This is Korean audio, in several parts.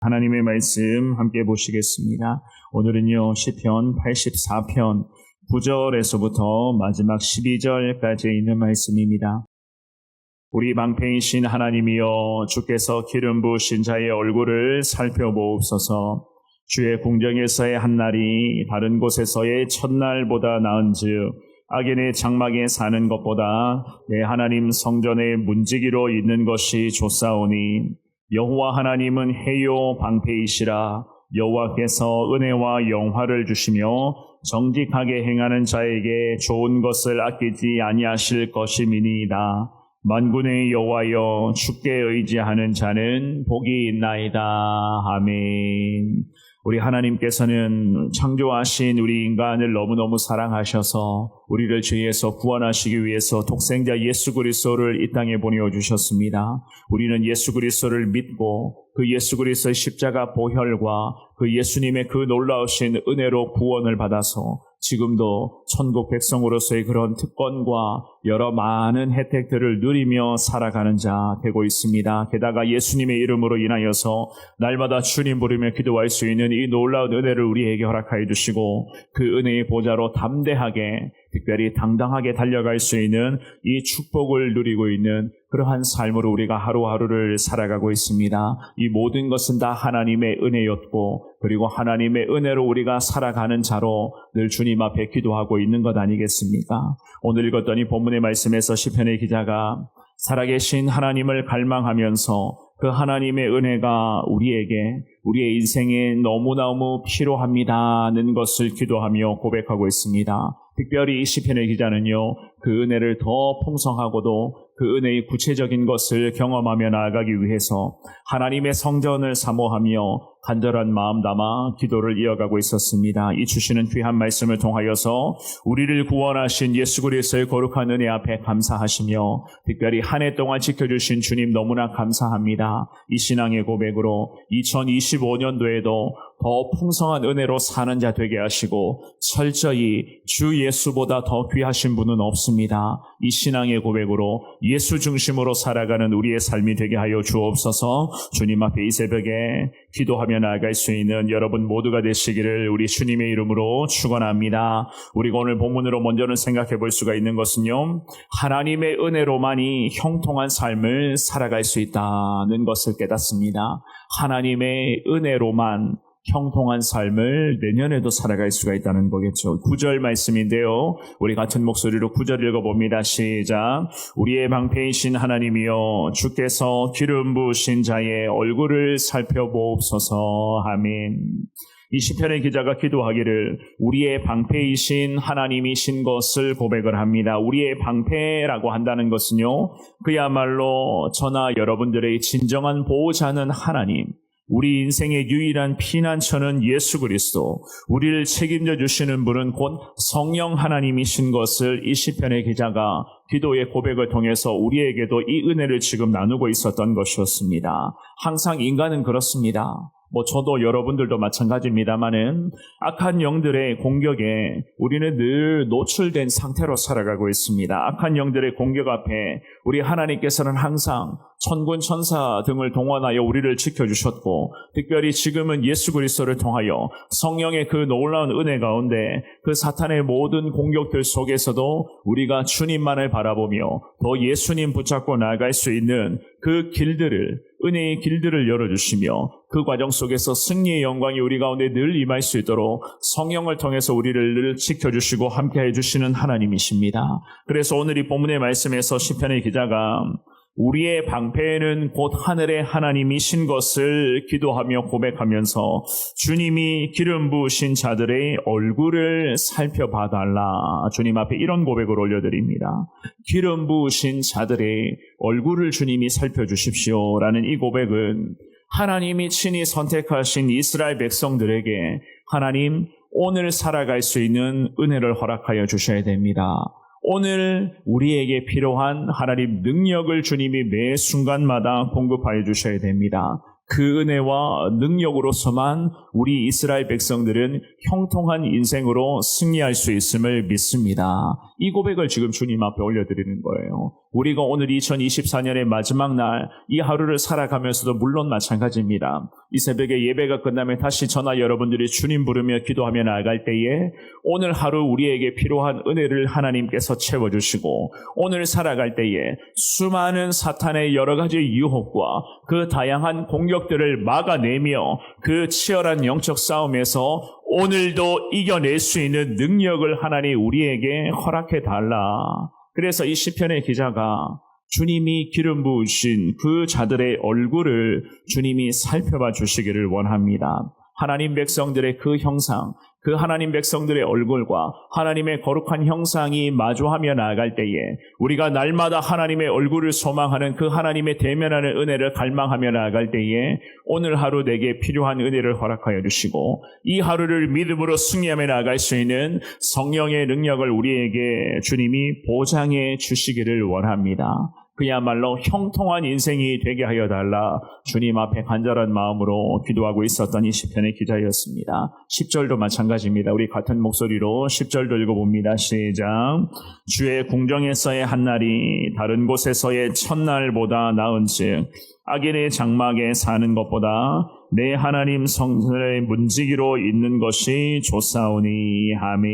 하나님의 말씀 함께 보시겠습니다. 오늘은요 시편 84편 9절에서부터 마지막 12절까지 있는 말씀입니다. 우리 방패이신 하나님이여, 주께서 기름 부으신 자의 얼굴을 살펴보옵소서. 주의 궁정에서의 한날이 다른 곳에서의 첫날보다 나은즉 악인의 장막에 사는 것보다 내 하나님 성전의 문지기로 있는 것이 좋사오니, 여호와 하나님은 해요 방패이시라. 여호와께서 은혜와 영화를 주시며 정직하게 행하는 자에게 좋은 것을 아끼지 아니하실 것임이니이다. 만군의 여호와여, 주께 의지하는 자는 복이 있나이다. 아멘. 우리 하나님께서는 창조하신 우리 인간을 너무너무 사랑하셔서 우리를 죄에서 구원하시기 위해서 독생자 예수 그리스도를 이 땅에 보내주셨습니다. 우리는 예수 그리스도를 믿고 그 예수 그리스도의 십자가 보혈과 그 예수님의 그 놀라우신 은혜로 구원을 받아서 지금도 천국 백성으로서의 그런 특권과 여러 많은 혜택들을 누리며 살아가는 자 되고 있습니다. 게다가 예수님의 이름으로 인하여서 날마다 주님 부르며 기도할 수 있는 이 놀라운 은혜를 우리에게 허락하여 주시고, 그 은혜의 보좌로 담대하게, 특별히 당당하게 달려갈 수 있는 이 축복을 누리고 있는 그러한 삶으로 우리가 하루하루를 살아가고 있습니다. 이 모든 것은 다 하나님의 은혜였고, 그리고 하나님의 은혜로 우리가 살아가는 자로 늘 주님 앞에 기도하고 있는 것 아니겠습니까? 오늘 읽었던 이 본문의 말씀에서 시편의 기자가 살아계신 하나님을 갈망하면서 그 하나님의 은혜가 우리의 인생에 너무너무 필요합니다는 것을 기도하며 고백하고 있습니다. 특별히 이 시편의 기자는요, 그 은혜를 더 풍성하고도 그 은혜의 구체적인 것을 경험하며 나아가기 위해서 하나님의 성전을 사모하며 간절한 마음 담아 기도를 이어가고 있었습니다. 이 주시는 귀한 말씀을 통하여서 우리를 구원하신 예수 그리스도의 거룩한 은혜 앞에 감사하시며, 특별히 한 해 동안 지켜주신 주님 너무나 감사합니다. 이 신앙의 고백으로 2025년도에도 더 풍성한 은혜로 사는 자 되게 하시고, 철저히 주 예수보다 더 귀하신 분은 없습니다. 이 신앙의 고백으로 예수 중심으로 살아가는 우리의 삶이 되게 하여 주옵소서. 주님 앞에 이 새벽에 기도하며 나아갈 수 있는 여러분 모두가 되시기를 우리 주님의 이름으로 축원합니다. 우리가 오늘 본문으로 먼저는 생각해 볼 수가 있는 것은요, 하나님의 은혜로만이 형통한 삶을 살아갈 수 있다는 것을 깨닫습니다. 하나님의 은혜로만 형통한 삶을 내년에도 살아갈 수가 있다는 거겠죠. 9절 말씀인데요, 우리 같은 목소리로 9절 읽어봅니다. 시작. 우리의 방패이신 하나님이여, 주께서 기름 부으신 자의 얼굴을 살펴보옵소서. 아멘. 이 시편의 기자가 기도하기를 우리의 방패이신 하나님이신 것을 고백을 합니다. 우리의 방패라고 한다는 것은요, 그야말로 저나 여러분들의 진정한 보호자는 하나님, 우리 인생의 유일한 피난처는 예수 그리스도, 우리를 책임져 주시는 분은 곧 성령 하나님이신 것을 이 시편의 기자가 기도의 고백을 통해서 우리에게도 이 은혜를 지금 나누고 있었던 것이었습니다. 항상 인간은 그렇습니다. 저도 여러분들도 마찬가지입니다만은 악한 영들의 공격에 우리는 늘 노출된 상태로 살아가고 있습니다. 악한 영들의 공격 앞에 우리 하나님께서는 항상 천군 천사 등을 동원하여 우리를 지켜주셨고, 특별히 지금은 예수 그리스도를 통하여 성령의 그 놀라운 은혜 가운데 그 사탄의 모든 공격들 속에서도 우리가 주님만을 바라보며 더 예수님 붙잡고 나아갈 수 있는 그 길들을, 은혜의 길들을 열어주시며 그 과정 속에서 승리의 영광이 우리 가운데 늘 임할 수 있도록 성령을 통해서 우리를 늘 지켜주시고 함께해 주시는 하나님이십니다. 그래서 오늘 이 본문의 말씀에서 시편의 기자가 우리의 방패는 곧 하늘의 하나님이신 것을 기도하며 고백하면서 주님이 기름 부으신 자들의 얼굴을 살펴봐달라, 주님 앞에 이런 고백을 올려드립니다. 기름 부으신 자들의 얼굴을 주님이 살펴주십시오 라는 이 고백은 하나님이 친히 선택하신 이스라엘 백성들에게 하나님 오늘 살아갈 수 있는 은혜를 허락하여 주셔야 됩니다. 오늘 우리에게 필요한 하나님 능력을 주님이 매 순간마다 공급하여 주셔야 됩니다. 그 은혜와 능력으로서만 우리 이스라엘 백성들은 형통한 인생으로 승리할 수 있음을 믿습니다. 이 고백을 지금 주님 앞에 올려드리는 거예요. 우리가 오늘 2024년의 마지막 날 이 하루를 살아가면서도 물론 마찬가지입니다. 이 새벽에 예배가 끝나면 다시 저나 여러분들이 주님 부르며 기도하며 나아갈 때에 오늘 하루 우리에게 필요한 은혜를 하나님께서 채워주시고 오늘 살아갈 때에 수많은 사탄의 여러 가지 유혹과 그 다양한 공격들을 막아내며 그 치열한 영적 싸움에서 오늘도 이겨낼 수 있는 능력을 하나님 우리에게 허락해 달라. 그래서 이 시편의 기자가 주님이 기름 부으신 그 자들의 얼굴을 주님이 살펴봐 주시기를 원합니다. 하나님 백성들의 그 형상, 그 하나님 백성들의 얼굴과 하나님의 거룩한 형상이 마주하며 나아갈 때에 우리가 날마다 하나님의 얼굴을 소망하는 그 하나님의 대면하는 은혜를 갈망하며 나아갈 때에 오늘 하루 내게 필요한 은혜를 허락하여 주시고 이 하루를 믿음으로 승리하며 나아갈 수 있는 성령의 능력을 우리에게 주님이 보장해 주시기를 원합니다. 그야말로 형통한 인생이 되게 하여 달라 주님 앞에 간절한 마음으로 기도하고 있었던 이 시편의 기자였습니다. 10절도 마찬가지입니다. 우리 같은 목소리로 10절도 읽어봅니다. 시작. 주의 궁정에서의 한날이 다른 곳에서의 첫날보다 나은즉 악인의 장막에 사는 것보다 내 하나님 성전의 문지기로 있는 것이 좋사오니. 아멘.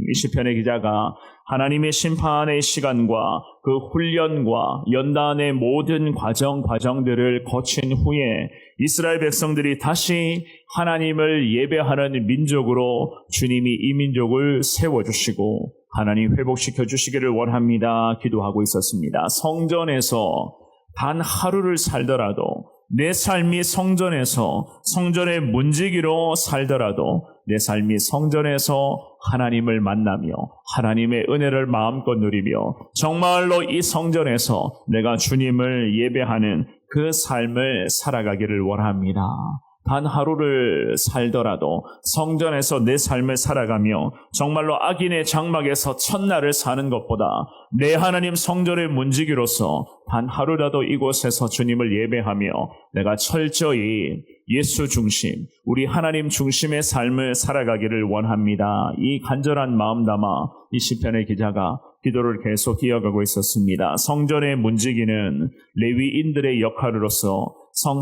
이 시편의 기자가 하나님의 심판의 시간과 그 훈련과 연단의 모든 과정들을 거친 후에 이스라엘 백성들이 다시 하나님을 예배하는 민족으로 주님이 이 민족을 세워주시고 하나님 회복시켜 주시기를 원합니다. 기도하고 있었습니다. 성전에서 단 하루를 살더라도 내 삶이 성전에서 성전의 문지기로 살더라도 내 삶이 성전에서 하나님을 만나며 하나님의 은혜를 마음껏 누리며 정말로 이 성전에서 내가 주님을 예배하는 그 삶을 살아가기를 원합니다. 단 하루를 살더라도 성전에서 내 삶을 살아가며 정말로 악인의 장막에서 첫날을 사는 것보다 내 하나님 성전의 문지기로서 단 하루라도 이곳에서 주님을 예배하며 내가 철저히 예수 중심, 우리 하나님 중심의 삶을 살아가기를 원합니다. 이 간절한 마음 담아 이 시편의 기자가 기도를 계속 이어가고 있었습니다. 성전의 문지기는 레위인들의 역할로서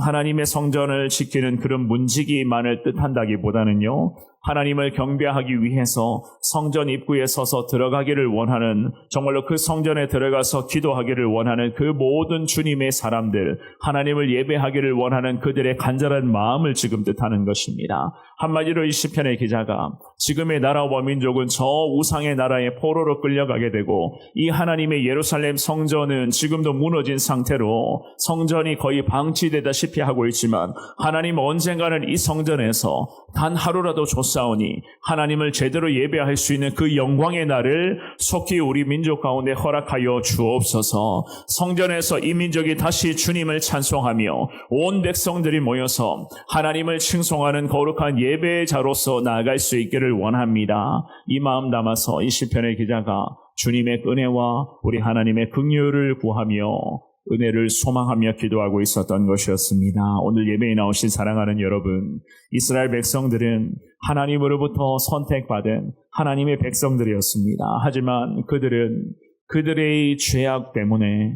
하나님의 성전을 지키는 그런 문지기만을 뜻한다기보다는요, 하나님을 경배하기 위해서 성전 입구에 서서 들어가기를 원하는, 정말로 그 성전에 들어가서 기도하기를 원하는 그 모든 주님의 사람들, 하나님을 예배하기를 원하는 그들의 간절한 마음을 지금 뜻하는 것입니다. 한마디로 이 시편의 기자가 지금의 나라와 민족은 저 우상의 나라의 포로로 끌려가게 되고 이 하나님의 예루살렘 성전은 지금도 무너진 상태로 성전이 거의 방치되다시피 하고 있지만 하나님 언젠가는 이 성전에서 단 하루라도 줬사오니 하나님을 제대로 예배할 수 있는 그 영광의 날을 속히 우리 민족 가운데 허락하여 주옵소서. 성전에서 이 민족이 다시 주님을 찬송하며 온 백성들이 모여서 하나님을 칭송하는 거룩한 예배자로서 나아갈 수 있기를 원합니다. 이 마음 담아서 이 시편의 기자가 주님의 은혜와 우리 하나님의 긍휼을 구하며 은혜를 소망하며 기도하고 있었던 것이었습니다. 오늘 예배에 나오신 사랑하는 여러분, 이스라엘 백성들은 하나님으로부터 선택받은 하나님의 백성들이었습니다. 하지만 그들은 그들의 죄악 때문에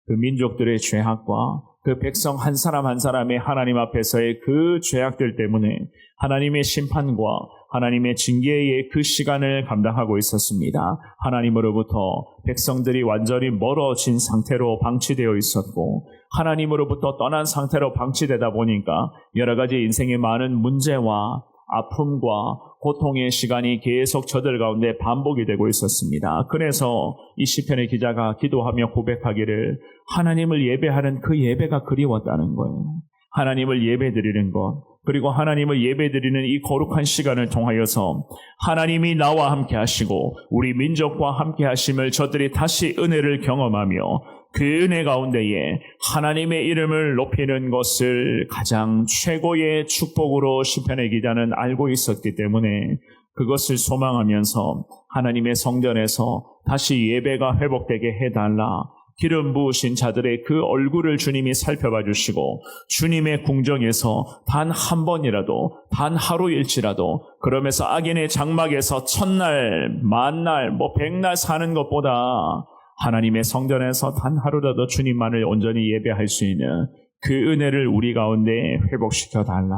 그 민족들의 죄악과 그 백성 한 사람 한 사람의 하나님 앞에서의 그 죄악들 때문에 하나님의 심판과 하나님의 징계의 그 시간을 감당하고 있었습니다. 하나님으로부터 백성들이 완전히 멀어진 상태로 방치되어 있었고 하나님으로부터 떠난 상태로 방치되다 보니까 여러 가지 인생의 많은 문제와 아픔과 고통의 시간이 계속 저들 가운데 반복이 되고 있었습니다. 그래서 이 시편의 기자가 기도하며 고백하기를 하나님을 예배하는 그 예배가 그리웠다는 거예요. 하나님을 예배드리는 것, 그리고 하나님을 예배드리는 이 거룩한 시간을 통하여서 하나님이 나와 함께 하시고 우리 민족과 함께 하심을 저들이 다시 은혜를 경험하며 그 은혜 가운데에 하나님의 이름을 높이는 것을 가장 최고의 축복으로 시편의 기자는 알고 있었기 때문에 그것을 소망하면서 하나님의 성전에서 다시 예배가 회복되게 해달라. 기름 부으신 자들의 그 얼굴을 주님이 살펴봐 주시고 주님의 궁정에서 단 한 번이라도, 단 하루일지라도 그러면서 악인의 장막에서 1000날, 10,000날, 100날 사는 것보다 하나님의 성전에서 단 하루라도 주님만을 온전히 예배할 수 있는 그 은혜를 우리 가운데 회복시켜 달라.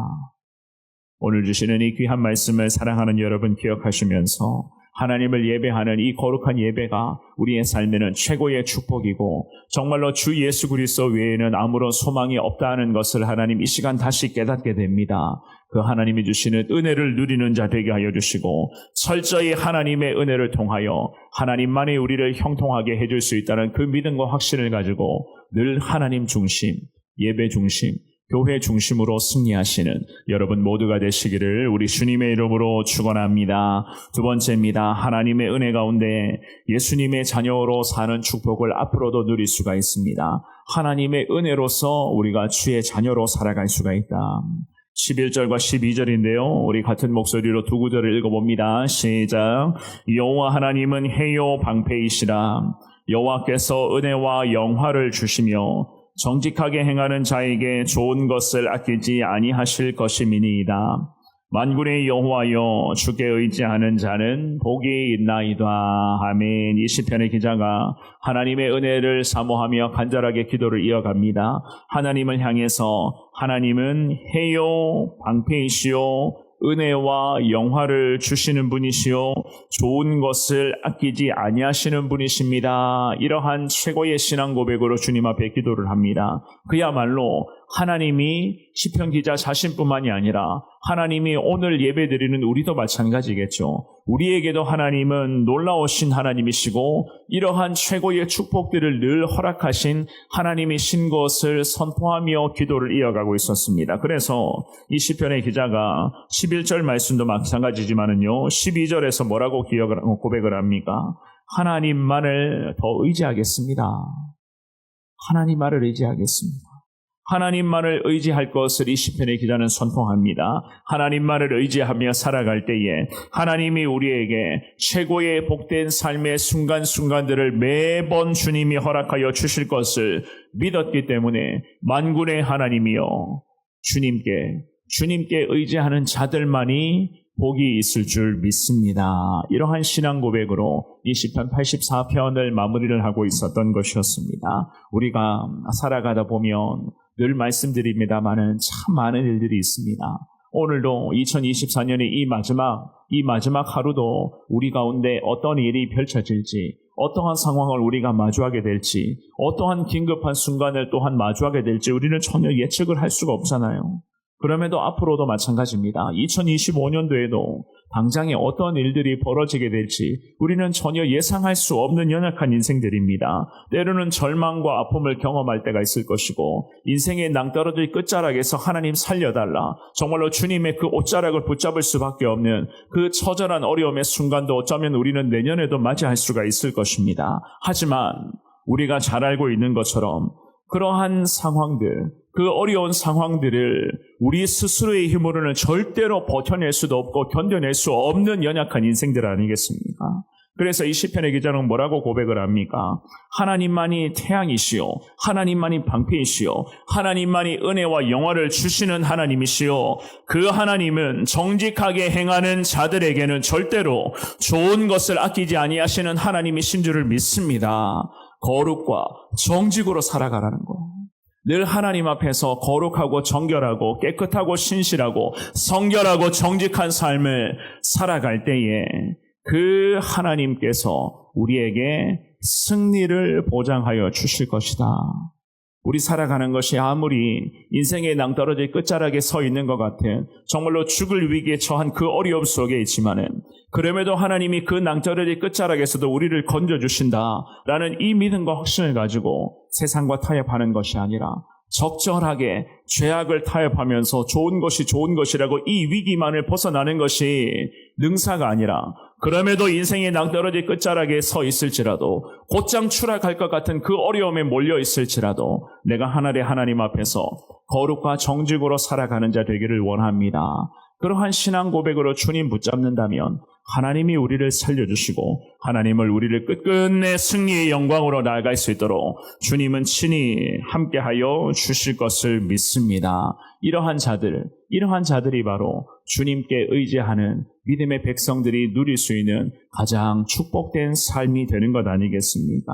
오늘 주시는 이 귀한 말씀을 사랑하는 여러분 기억하시면서 하나님을 예배하는 이 거룩한 예배가 우리의 삶에는 최고의 축복이고 정말로 주 예수 그리스도 외에는 아무런 소망이 없다는 것을 하나님 이 시간 다시 깨닫게 됩니다. 그 하나님이 주시는 은혜를 누리는 자 되게 하여 주시고 철저히 하나님의 은혜를 통하여 하나님만이 우리를 형통하게 해줄 수 있다는 그 믿음과 확신을 가지고 늘 하나님 중심, 예배 중심, 교회 중심으로 승리하시는 여러분 모두가 되시기를 우리 주님의 이름으로 축원합니다. 두 번째입니다. 하나님의 은혜 가운데 예수님의 자녀로 사는 축복을 앞으로도 누릴 수가 있습니다. 하나님의 은혜로서 우리가 주의 자녀로 살아갈 수가 있다. 11절과 12절인데요. 우리 같은 목소리로 두 구절을 읽어봅니다. 시작. 여호와 하나님은 해요 방패이시라. 여호와께서 은혜와 영화를 주시며 정직하게 행하는 자에게 좋은 것을 아끼지 아니하실 것임이니이다. 만군의 여호와여 주께 의지하는 자는 복이 있나이다. 아멘. 이 시편의 기자가 하나님의 은혜를 사모하며 간절하게 기도를 이어갑니다. 하나님을 향해서 하나님은 해요 방패이시오 은혜와 영화를 주시는 분이시오 좋은 것을 아끼지 아니하시는 분이십니다. 이러한 최고의 신앙 고백으로 주님 앞에 기도를 합니다. 그야말로 하나님이 시편 기자 자신뿐만이 아니라 하나님이 오늘 예배드리는 우리도 마찬가지겠죠. 우리에게도 하나님은 놀라우신 하나님이시고 이러한 최고의 축복들을 늘 허락하신 하나님이신 것을 선포하며 기도를 이어가고 있었습니다. 그래서 이 시편의 기자가 11절 말씀도 마찬가지지만은요 12절에서 뭐라고 고백을 합니까? 하나님만을 더 의지하겠습니다. 하나님만을 의지하겠습니다. 하나님만을 의지할 것을 이 시편의 기자는 선포합니다. 하나님만을 의지하며 살아갈 때에 하나님이 우리에게 최고의 복된 삶의 순간순간들을 매번 주님이 허락하여 주실 것을 믿었기 때문에 만군의 하나님이여 주님께 의지하는 자들만이 복이 있을 줄 믿습니다. 이러한 신앙 고백으로 이 시편 84편을 마무리를 하고 있었던 것이었습니다. 우리가 살아가다 보면 늘 말씀드립니다마는 참 많은 일들이 있습니다. 오늘도 2024년의 이 마지막 하루도 우리 가운데 어떤 일이 펼쳐질지, 어떠한 상황을 우리가 마주하게 될지, 어떠한 긴급한 순간을 또한 마주하게 될지 우리는 전혀 예측을 할 수가 없잖아요. 그럼에도 앞으로도 마찬가지입니다. 2025년도에도 당장에 어떤 일들이 벌어지게 될지 우리는 전혀 예상할 수 없는 연약한 인생들입니다. 때로는 절망과 아픔을 경험할 때가 있을 것이고 인생의 낭떠러질 끝자락에서 하나님 살려달라 정말로 주님의 그 옷자락을 붙잡을 수밖에 없는 그 처절한 어려움의 순간도 어쩌면 우리는 내년에도 맞이할 수가 있을 것입니다. 하지만 우리가 잘 알고 있는 것처럼 그러한 상황들, 그 어려운 상황들을 우리 스스로의 힘으로는 절대로 버텨낼 수도 없고 견뎌낼 수 없는 연약한 인생들 아니겠습니까? 그래서 이 시편의 기자는 뭐라고 고백을 합니까? 하나님만이 태양이시오, 하나님만이 방패이시오, 하나님만이 은혜와 영화를 주시는 하나님이시오. 그 하나님은 정직하게 행하는 자들에게는 절대로 좋은 것을 아끼지 아니하시는 하나님이신 줄을 믿습니다. 거룩과 정직으로 살아가라는 거예요. 늘 하나님 앞에서 거룩하고 정결하고 깨끗하고 신실하고 성결하고 정직한 삶을 살아갈 때에 그 하나님께서 우리에게 승리를 보장하여 주실 것이다. 우리 살아가는 것이 아무리 인생의 낭떠러질 끝자락에 서 있는 것 같은 정말로 죽을 위기에 처한 그 어려움 속에 있지만은 그럼에도 하나님이 그 낭떠러질 끝자락에서도 우리를 건져주신다라는 이 믿음과 확신을 가지고 세상과 타협하는 것이 아니라 적절하게 죄악을 타협하면서 좋은 것이 좋은 것이라고 이 위기만을 벗어나는 것이 능사가 아니라 그럼에도 인생의 낭떠러질 끝자락에 서 있을지라도 곧장 추락할 것 같은 그 어려움에 몰려 있을지라도 내가 하늘의 하나님 앞에서 거룩과 정직으로 살아가는 자 되기를 원합니다. 그러한 신앙 고백으로 주님 붙잡는다면 하나님이 우리를 살려주시고 하나님을 우리를 끝끝내 승리의 영광으로 나아갈 수 있도록 주님은 친히 함께하여 주실 것을 믿습니다. 이러한 자들이 바로 주님께 의지하는 믿음의 백성들이 누릴 수 있는 가장 축복된 삶이 되는 것 아니겠습니까?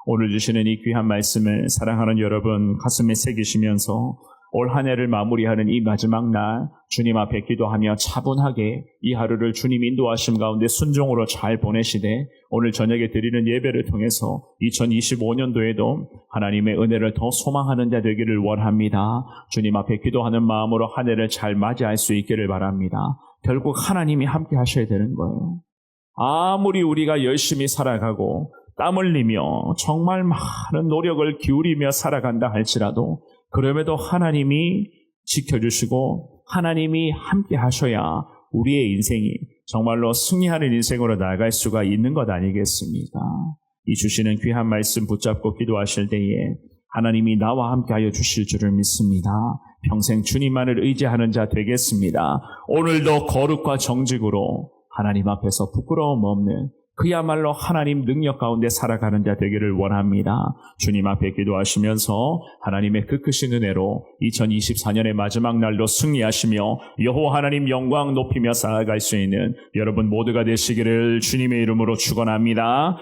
오늘 주시는 이 귀한 말씀을 사랑하는 여러분 가슴에 새기시면서 올 한 해를 마무리하는 이 마지막 날 주님 앞에 기도하며 차분하게 이 하루를 주님 인도하심 가운데 순종으로 잘 보내시되 오늘 저녁에 드리는 예배를 통해서 2025년도에도 하나님의 은혜를 더 소망하는 자 되기를 원합니다. 주님 앞에 기도하는 마음으로 한 해를 잘 맞이할 수 있기를 바랍니다. 결국 하나님이 함께 하셔야 되는 거예요. 아무리 우리가 열심히 살아가고 땀 흘리며 정말 많은 노력을 기울이며 살아간다 할지라도 그럼에도 하나님이 지켜주시고 하나님이 함께 하셔야 우리의 인생이 정말로 승리하는 인생으로 나아갈 수가 있는 것 아니겠습니까? 이 주시는 귀한 말씀 붙잡고 기도하실 때에 하나님이 나와 함께하여 주실 줄을 믿습니다. 평생 주님만을 의지하는 자 되겠습니다. 오늘도 거룩과 정직으로 하나님 앞에서 부끄러움 없는 그야말로 하나님 능력 가운데 살아가는 자 되기를 원합니다. 주님 앞에 기도하시면서 하나님의 그 크신 은혜로 2024년의 마지막 날도 승리하시며 여호와 하나님 영광 높이며 살아갈 수 있는 여러분 모두가 되시기를 주님의 이름으로 축원합니다.